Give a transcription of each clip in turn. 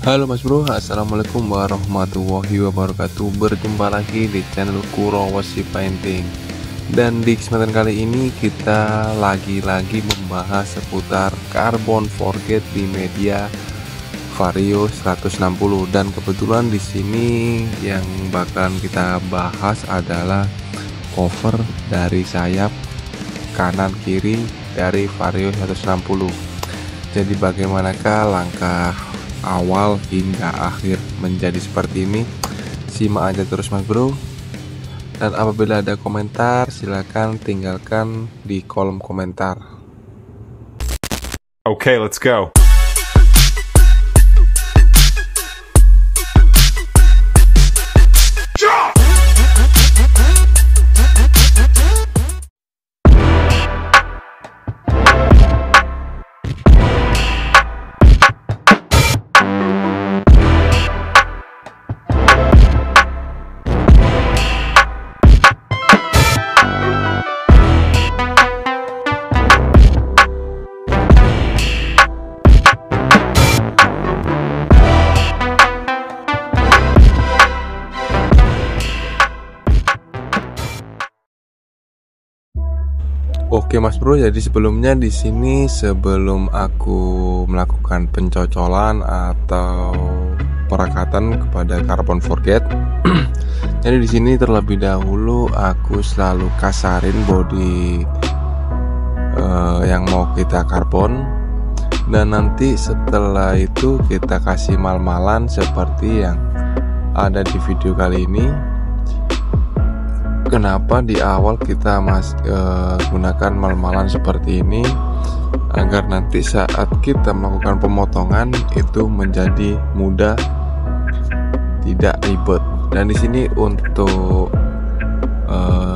Halo Mas Bro, Assalamualaikum warahmatullahi wabarakatuh. Berjumpa lagi di channel Kurowashi Painting. Dan di kesempatan kali ini kita lagi-lagi membahas seputar carbon forget di media Vario 160. Dan kebetulan di sini yang bakalan kita bahas adalah cover dari sayap kanan kiri dari Vario 160. Jadi bagaimanakah langkah awal hingga akhir menjadi seperti ini? Simak aja terus Mas Bro. Dan apabila ada komentar silakan tinggalkan di kolom komentar. Okay, let's go. Oke Mas Bro, jadi sebelumnya di sini sebelum aku melakukan pencocolan atau perakatan kepada carbon forget, jadi di sini terlebih dahulu aku selalu kasarin body yang mau kita karbon, dan nanti setelah itu kita kasih mal-malan seperti yang ada di video kali ini. Kenapa di awal kita gunakan mal-malan seperti ini, agar nanti saat kita melakukan pemotongan itu menjadi mudah, tidak ribet. Dan di sini untuk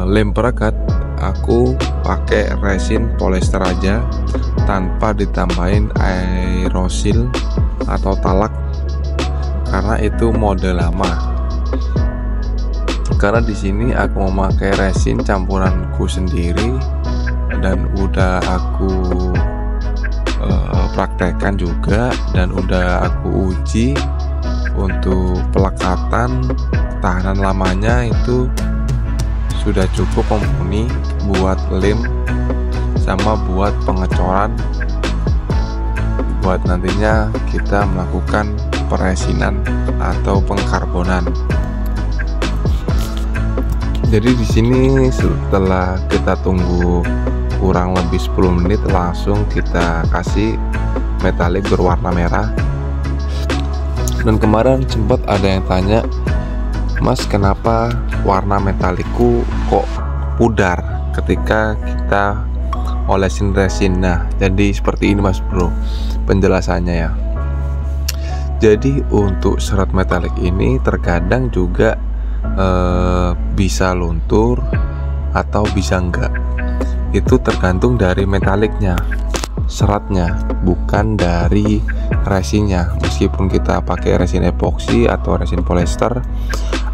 lem perekat aku pakai resin polyester aja tanpa ditambahin aerosil atau talak, karena itu mode lama. Karena di sini aku memakai resin campuranku sendiri dan udah aku praktekkan juga, dan udah aku uji untuk pelekatan tahanan lamanya itu sudah cukup mumpuni buat lem sama buat pengecoran, buat nantinya kita melakukan peresinan atau pengkarbonan. Jadi di sini setelah kita tunggu kurang lebih 10 menit, langsung kita kasih metalik berwarna merah. Dan kemarin sempat ada yang tanya, Mas, kenapa warna metalikku kok pudar ketika kita olesin resin? Nah, jadi seperti ini Mas Bro penjelasannya ya. Jadi untuk serat metalik ini terkadang juga bisa luntur atau bisa enggak, itu tergantung dari metaliknya, seratnya, bukan dari resinnya. Meskipun kita pakai resin epoksi atau resin polyester,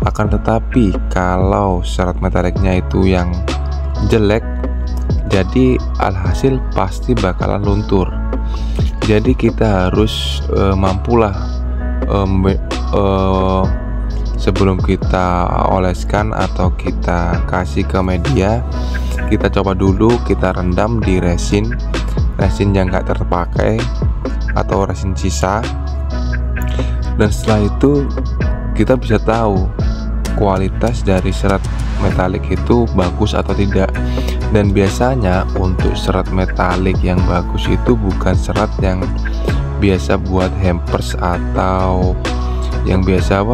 akan tetapi kalau serat metaliknya itu yang jelek, jadi alhasil pasti bakalan luntur. Jadi kita harus mampulah sebelum kita oleskan atau kita kasih ke media, kita coba dulu, kita rendam di resin yang gak terpakai atau resin sisa. Dan setelah itu kita bisa tahu kualitas dari serat metalik itu bagus atau tidak. Dan biasanya untuk serat metalik yang bagus itu bukan serat yang biasa buat hampers atau yang biasa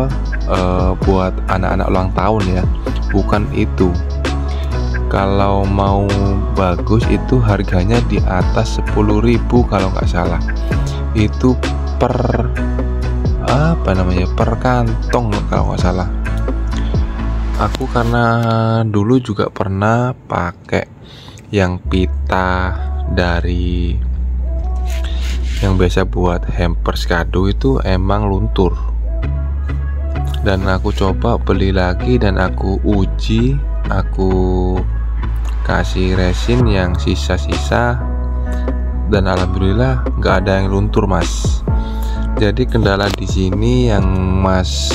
buat anak-anak ulang tahun ya, bukan itu. Kalau mau bagus itu harganya di atas 10.000 kalau nggak salah, itu per per kantong kalau nggak salah. Aku karena dulu juga pernah pakai yang pita dari yang biasa buat hampers kado, itu emang luntur. Dan aku coba beli lagi dan aku uji, aku kasih resin yang sisa-sisa, dan alhamdulillah nggak ada yang luntur Mas. Jadi kendala di sini yang Mas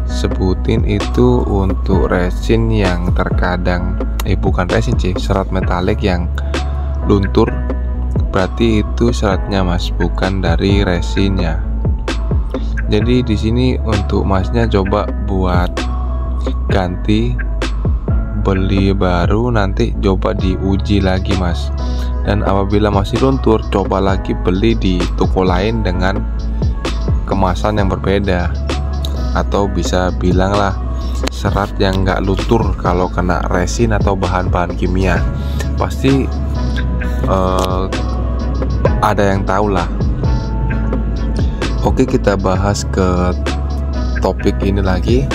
sebutin itu untuk resin yang terkadang bukan resin sih, serat metalik yang luntur. Berarti itu seratnya Mas, bukan dari resinnya. Jadi di sini untuk Masnya coba buat ganti, beli baru, nanti coba diuji lagi Mas. Dan apabila masih luntur, coba lagi beli di toko lain dengan kemasan yang berbeda, atau bisa bilanglah serat yang nggak luntur kalau kena resin atau bahan-bahan kimia. Pasti ada yang tahu lah. Oke, kita bahas ke topik ini lagi.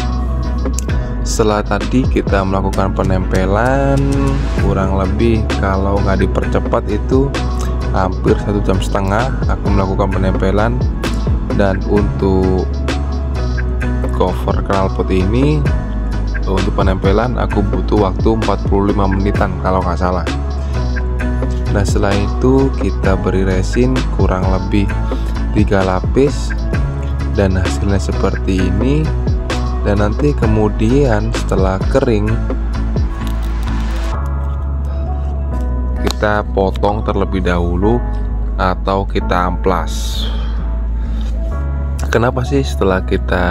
Setelah tadi kita melakukan penempelan, kurang lebih kalau nggak dipercepat itu hampir 1,5 jam aku melakukan penempelan. Dan untuk cover knalpot ini, untuk penempelan aku butuh waktu 45 menitan kalau nggak salah. Nah setelah itu kita beri resin kurang lebih 3 lapis dan hasilnya seperti ini. Dan nanti kemudian setelah kering, kita potong terlebih dahulu atau kita amplas. Kenapa sih setelah kita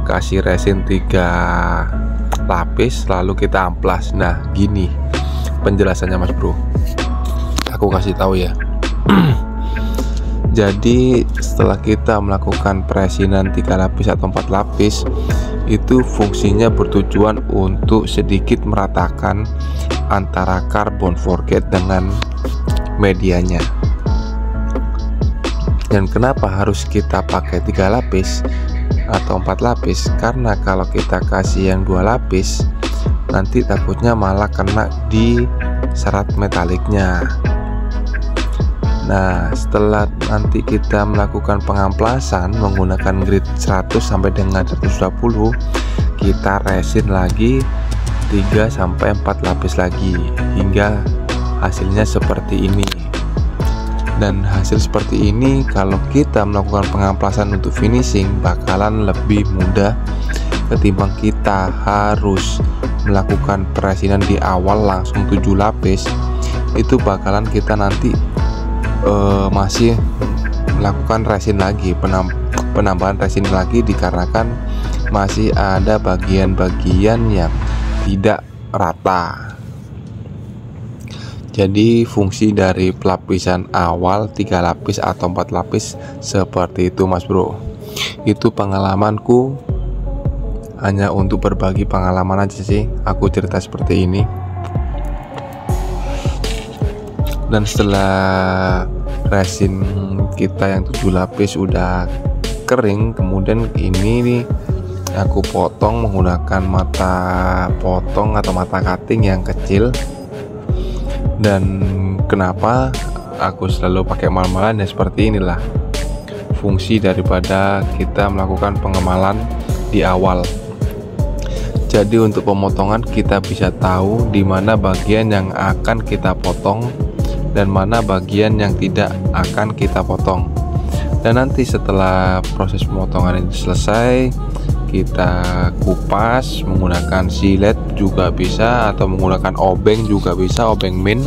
kasih resin 3 lapis lalu kita amplas? Nah gini penjelasannya Mas Bro, aku kasih tahu ya. Jadi setelah kita melakukan peresinan 3 lapis atau 4 lapis, itu fungsinya bertujuan untuk sedikit meratakan antara karbon forget dengan medianya. Dan kenapa harus kita pakai 3 lapis atau 4 lapis? Karena kalau kita kasih yang 2 lapis, nanti takutnya malah kena di serat metaliknya. Nah setelah nanti kita melakukan pengamplasan menggunakan grit 100 sampai dengan 120, kita resin lagi 3 sampai 4 lapis lagi hingga hasilnya seperti ini. Dan hasil seperti ini kalau kita melakukan pengamplasan untuk finishing bakalan lebih mudah ketimbang kita harus melakukan peresinan di awal langsung 7 lapis. Itu bakalan kita nanti masih melakukan resin lagi, penambahan resin lagi, dikarenakan masih ada bagian-bagian yang tidak rata. Jadi fungsi dari pelapisan awal 3 lapis atau 4 lapis seperti itu Mas Bro. Itu pengalamanku, hanya untuk berbagi pengalaman aja sih aku cerita seperti ini. Dan setelah resin kita yang 7 lapis udah kering, kemudian ini nih aku potong menggunakan mata potong atau mata cutting yang kecil. Dan kenapa aku selalu pakai mal-malan ya, seperti inilah fungsi daripada kita melakukan pengemalan di awal. Jadi untuk pemotongan kita bisa tahu di mana bagian yang akan kita potong dan mana bagian yang tidak akan kita potong. Dan nanti setelah proses pemotongan ini selesai, kita kupas menggunakan silet juga bisa, atau menggunakan obeng juga bisa, obeng min.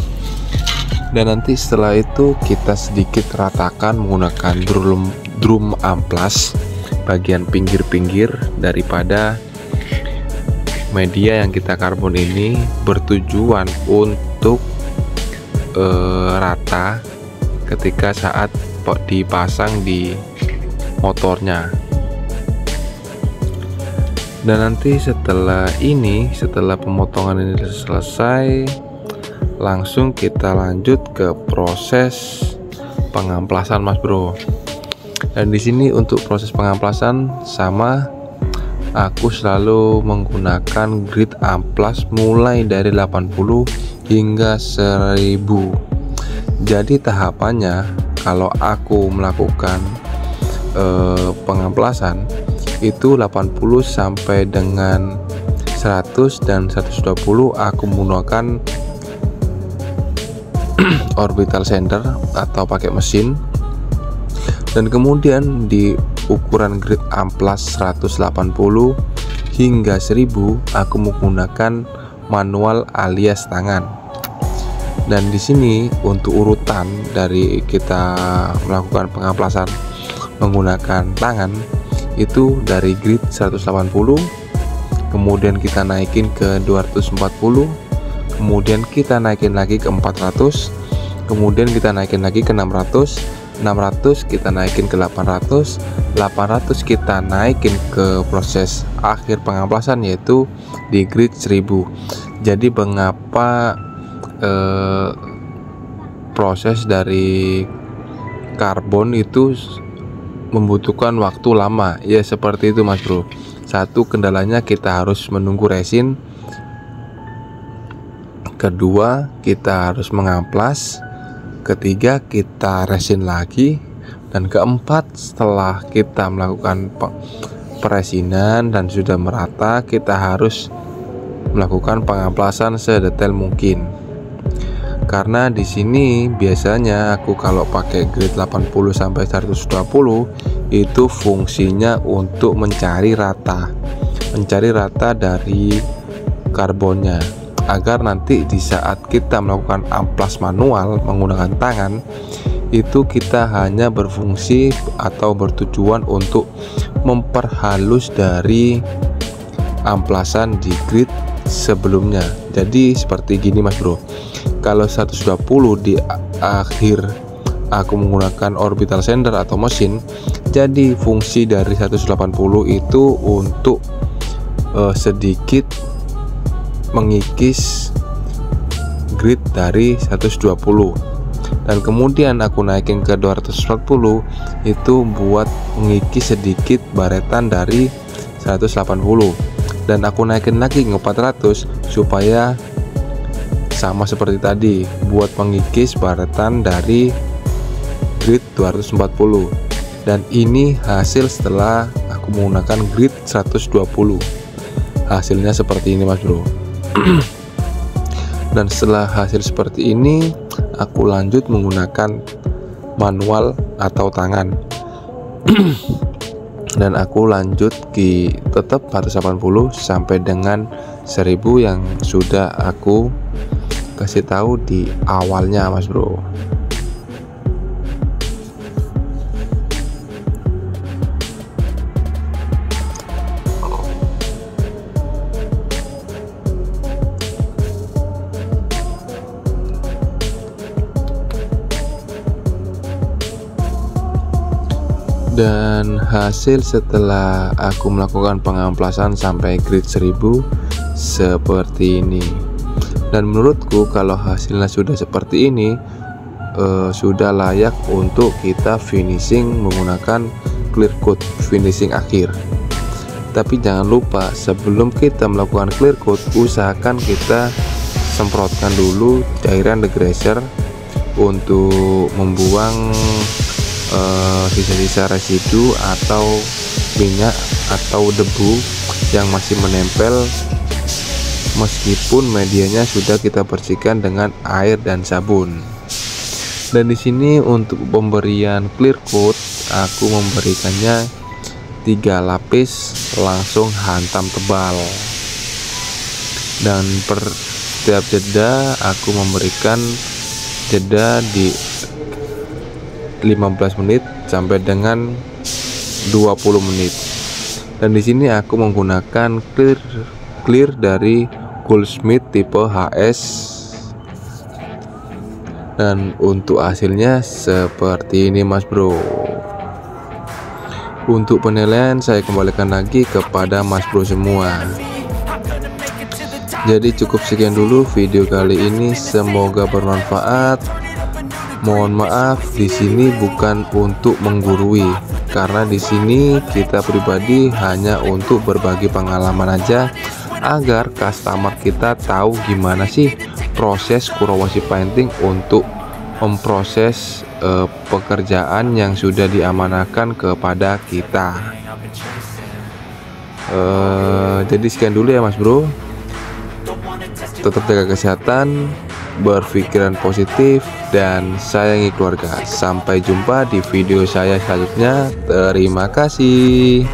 Dan nanti setelah itu kita sedikit ratakan menggunakan drum amplas bagian pinggir-pinggir daripada media yang kita karbon ini, bertujuan untuk rata ketika saat dipasang di motornya. Dan nanti setelah pemotongan ini selesai, langsung kita lanjut ke proses pengamplasan Mas Bro. Dan di sini untuk proses pengamplasan sama, aku selalu menggunakan grit amplas mulai dari 80 hingga 1000. Jadi tahapannya kalau aku melakukan pengamplasan itu 80 sampai dengan 100 dan 120 aku menggunakan orbital sander atau pakai mesin. Dan kemudian di ukuran grid amplas 180 hingga 1000 aku menggunakan manual alias tangan. Dan di sini untuk urutan dari kita melakukan pengamplasan menggunakan tangan itu dari grid 180, kemudian kita naikin ke 240, kemudian kita naikin lagi ke 400, kemudian kita naikin lagi ke 600, 600 kita naikin ke 800, 800 kita naikin ke proses akhir pengamplasan yaitu di grid 1000. Jadi mengapa proses dari karbon itu membutuhkan waktu lama? Ya seperti itu Mas Bro. Satu, kendalanya kita harus menunggu resin. Kedua, kita harus mengamplas. Ketiga, kita resin lagi. Dan keempat, setelah kita melakukan peresinan dan sudah merata, kita harus melakukan pengamplasan sedetail mungkin. Karena di sini biasanya aku kalau pakai grid 80 sampai 120 itu fungsinya untuk mencari rata dari karbonnya, agar nanti di saat kita melakukan amplas manual menggunakan tangan itu kita hanya berfungsi atau bertujuan untuk memperhalus dari amplasan di grid sebelumnya. Jadi seperti gini Mas Bro, kalau 120 di akhir aku menggunakan orbital sander atau mesin, jadi fungsi dari 180 itu untuk sedikit mengikis grid dari 120, dan kemudian aku naikin ke 240 itu buat mengikis sedikit baretan dari 180, dan aku naikin lagi ke 400 supaya sama seperti tadi buat mengikis baretan dari grid 240. Dan ini hasil setelah aku menggunakan grid 120. Hasilnya seperti ini Mas Bro. Dan setelah hasil seperti ini aku lanjut menggunakan manual atau tangan. Dan aku lanjut tetap 180 sampai dengan 1000 yang sudah aku kasih tahu di awalnya Mas Bro. Dan hasil setelah aku melakukan pengamplasan sampai grid 1000 seperti ini. Dan menurutku kalau hasilnya sudah seperti ini sudah layak untuk kita finishing menggunakan clear coat, finishing akhir. Tapi jangan lupa sebelum kita melakukan clear coat, usahakan kita semprotkan dulu cairan degreaser untuk membuang sisa-sisa residu atau minyak atau debu yang masih menempel meskipun medianya sudah kita bersihkan dengan air dan sabun. Dan di sini untuk pemberian clear coat aku memberikannya 3 lapis langsung hantam tebal, dan per setiap jeda aku memberikan jeda di 15 menit sampai dengan 20 menit. Dan di sini aku menggunakan clear dari Goldsmith tipe HS, dan untuk hasilnya seperti ini Mas Bro. Untuk penilaian saya kembalikan lagi kepada Mas Bro semua. Jadi cukup sekian dulu video kali ini, semoga bermanfaat. Mohon maaf di sini bukan untuk menggurui, karena di sini kita pribadi hanya untuk berbagi pengalaman aja agar customer kita tahu gimana sih proses Kurowashi Painting untuk memproses pekerjaan yang sudah diamanahkan kepada kita. Jadi sekian dulu ya Mas Bro, tetap jaga kesehatan, berpikiran positif, dan sayangi keluarga. Sampai jumpa di video saya selanjutnya. Terima kasih.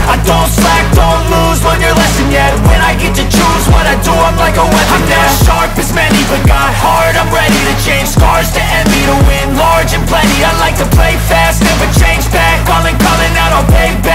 I don't slack, don't lose, learn your lesson yet. When I get to choose what I do, I'm like a weapon. I'm not sharp as many, but got heart, I'm ready to change. Scars to envy, to win large and plenty. I like to play fast, never change back. Calling out, I'll pay back.